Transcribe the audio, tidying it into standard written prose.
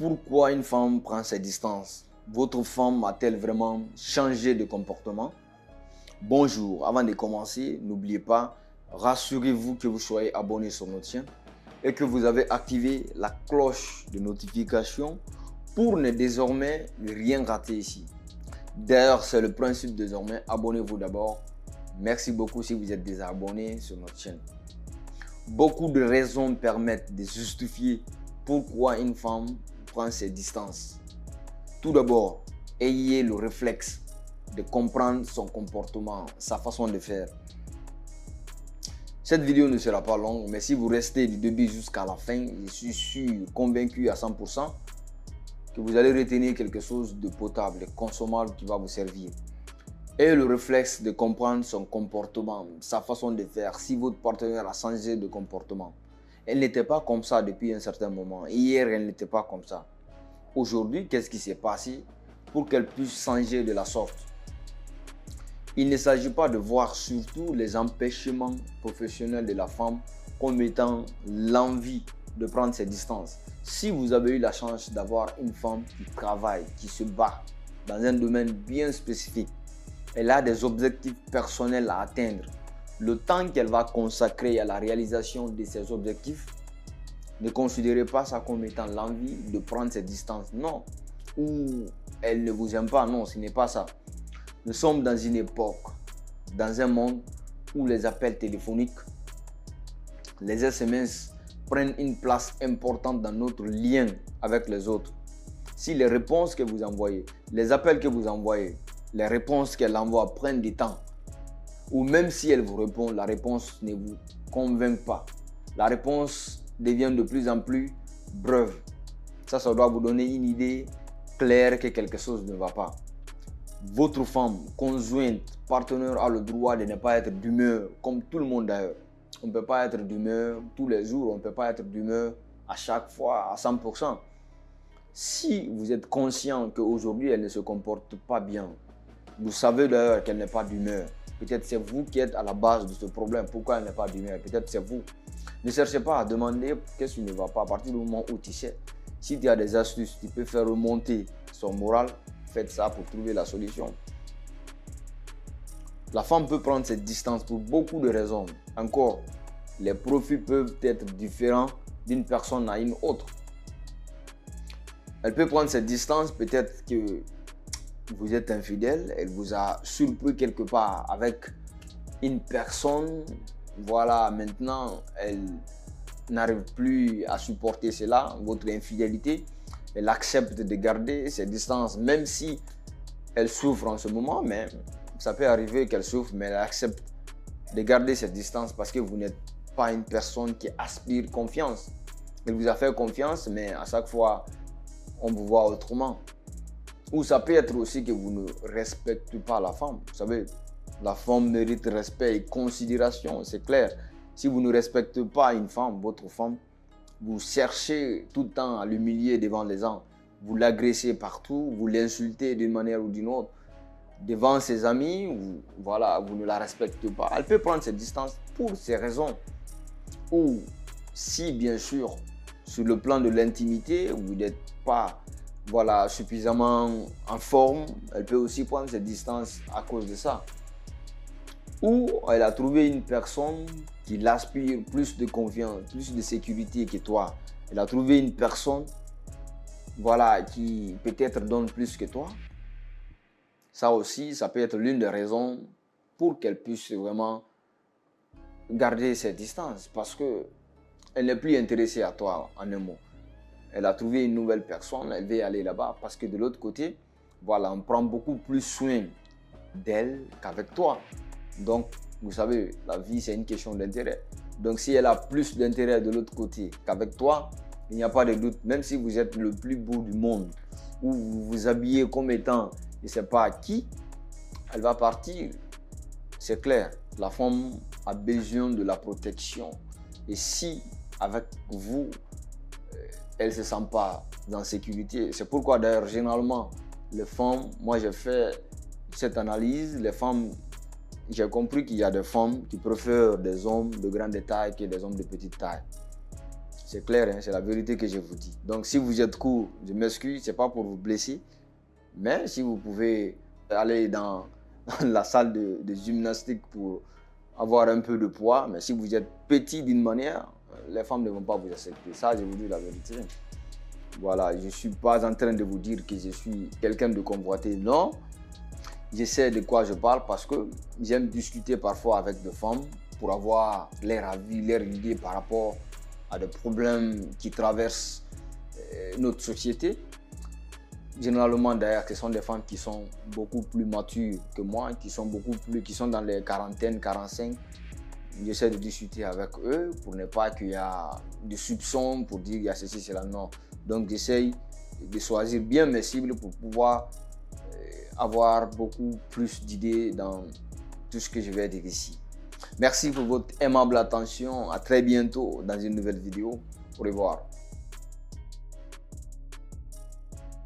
Pourquoi une femme prend ses distances? Votre femme a-t-elle vraiment changé de comportement? Bonjour, avant de commencer, n'oubliez pas, rassurez-vous que vous soyez abonné sur notre chaîne et que vous avez activé la cloche de notification pour ne désormais rien rater ici. D'ailleurs, c'est le principe désormais, abonnez-vous d'abord. Merci beaucoup si vous êtes déjà abonné sur notre chaîne. Beaucoup de raisons permettent de justifier pourquoi une femme prend ses distances. Tout d'abord, ayez le réflexe de comprendre son comportement, sa façon de faire. Cette vidéo ne sera pas longue, mais si vous restez du début jusqu'à la fin, je suis convaincu à 100% que vous allez retenir quelque chose de potable, de consommable qui va vous servir. Et le réflexe de comprendre son comportement, sa façon de faire, si votre partenaire a changé de comportement. Elle n'était pas comme ça depuis un certain moment. Hier, elle n'était pas comme ça. Aujourd'hui, qu'est-ce qui s'est passé pour qu'elle puisse changer de la sorte? Il ne s'agit pas de voir surtout les empêchements professionnels de la femme comme étant l'envie de prendre ses distances. Si vous avez eu la chance d'avoir une femme qui travaille, qui se bat dans un domaine bien spécifique, elle a des objectifs personnels à atteindre. Le temps qu'elle va consacrer à la réalisation de ses objectifs, ne considérez pas ça comme étant l'envie de prendre ses distances. Non. Ou elle ne vous aime pas. Non, ce n'est pas ça. Nous sommes dans une époque, dans un monde où les appels téléphoniques, les SMS prennent une place importante dans notre lien avec les autres. Si les réponses que vous envoyez, les appels que vous envoyez, les réponses qu'elle envoie prennent du temps, ou même si elle vous répond, la réponse ne vous convainc pas, la réponse devient de plus en plus brève. Ça doit vous donner une idée claire que quelque chose ne va pas. Votre femme, conjointe, partenaire a le droit de ne pas être d'humeur, comme tout le monde d'ailleurs. On ne peut pas être d'humeur tous les jours, on ne peut pas être d'humeur à chaque fois à 100%. Si vous êtes conscient qu'aujourd'hui elle ne se comporte pas bien, vous savez d'ailleurs qu'elle n'est pas d'humeur. Peut-être c'est vous qui êtes à la base de ce problème. Pourquoi elle n'est pas d'humeur? Peut-être c'est vous. Ne cherchez pas à demander qu'est-ce qui ne va pas. À partir du moment où tu sais, si tu as des astuces, tu peux faire remonter son moral. Faites ça pour trouver la solution. La femme peut prendre cette distance pour beaucoup de raisons. Encore, les profils peuvent être différents d'une personne à une autre. Elle peut prendre cette distance, peut-être que vous êtes infidèle, elle vous a surpris quelque part avec une personne. Voilà, maintenant, elle n'arrive plus à supporter cela, votre infidélité. Elle accepte de garder ses distances, même si elle souffre en ce moment, mais ça peut arriver qu'elle souffre, mais elle accepte de garder ses distances parce que vous n'êtes pas une personne qui aspire confiance. Elle vous a fait confiance, mais à chaque fois, on vous voit autrement. Ou ça peut être aussi que vous ne respectez pas la femme. Vous savez, la femme mérite respect et considération, c'est clair. Si vous ne respectez pas une femme, votre femme, vous cherchez tout le temps à l'humilier devant les gens. Vous l'agressez partout, vous l'insultez d'une manière ou d'une autre. Devant ses amis, vous ne la respectez pas. Elle peut prendre ses distances pour ces raisons. Ou si, bien sûr, sur le plan de l'intimité, vous n'êtes pas suffisamment en forme, elle peut aussi prendre ses distances à cause de ça. Ou elle a trouvé une personne qui l'aspire plus de confiance, plus de sécurité que toi. Elle a trouvé une personne qui peut-être donne plus que toi. Ça aussi, ça peut être l'une des raisons pour qu'elle puisse vraiment garder ses distances. Parce qu'elle n'est plus intéressée à toi, en un mot. Elle a trouvé une nouvelle personne, elle veut aller là-bas. Parce que de l'autre côté, on prend beaucoup plus soin d'elle qu'avec toi. Donc, vous savez, la vie, c'est une question d'intérêt. Donc, si elle a plus d'intérêt de l'autre côté qu'avec toi, il n'y a pas de doute, même si vous êtes le plus beau du monde, ou vous vous habillez comme étant, je ne sais pas qui, elle va partir. C'est clair, la femme a besoin de la protection. Et si, avec vous, elle ne se sent pas en sécurité, c'est pourquoi d'ailleurs, généralement, les femmes, moi j'ai fait cette analyse, les femmes, j'ai compris qu'il y a des femmes qui préfèrent des hommes de grande taille que des hommes de petite taille. C'est clair, hein, c'est la vérité que je vous dis. Donc si vous êtes court, je m'excuse, c'est pas pour vous blesser. Mais si vous pouvez aller dans la salle de gymnastique pour avoir un peu de poids, mais si vous êtes petit d'une manière, les femmes ne vont pas vous accepter. Ça, je vous dis la vérité. Voilà, je ne suis pas en train de vous dire que je suis quelqu'un de convoité. Non, je sais de quoi je parle parce que j'aime discuter parfois avec des femmes pour avoir leur avis, leur idée par rapport à des problèmes qui traversent notre société. Généralement d'ailleurs, ce sont des femmes qui sont beaucoup plus matures que moi, qui sont dans les quarantaines, 45. J'essaie de discuter avec eux pour ne pas qu'il y ait de soupçons, pour dire qu'il y a ceci, cela, non. Donc j'essaie de choisir bien mes cibles pour pouvoir avoir beaucoup plus d'idées dans tout ce que je vais dire ici. Merci pour votre aimable attention. À très bientôt dans une nouvelle vidéo. Au revoir.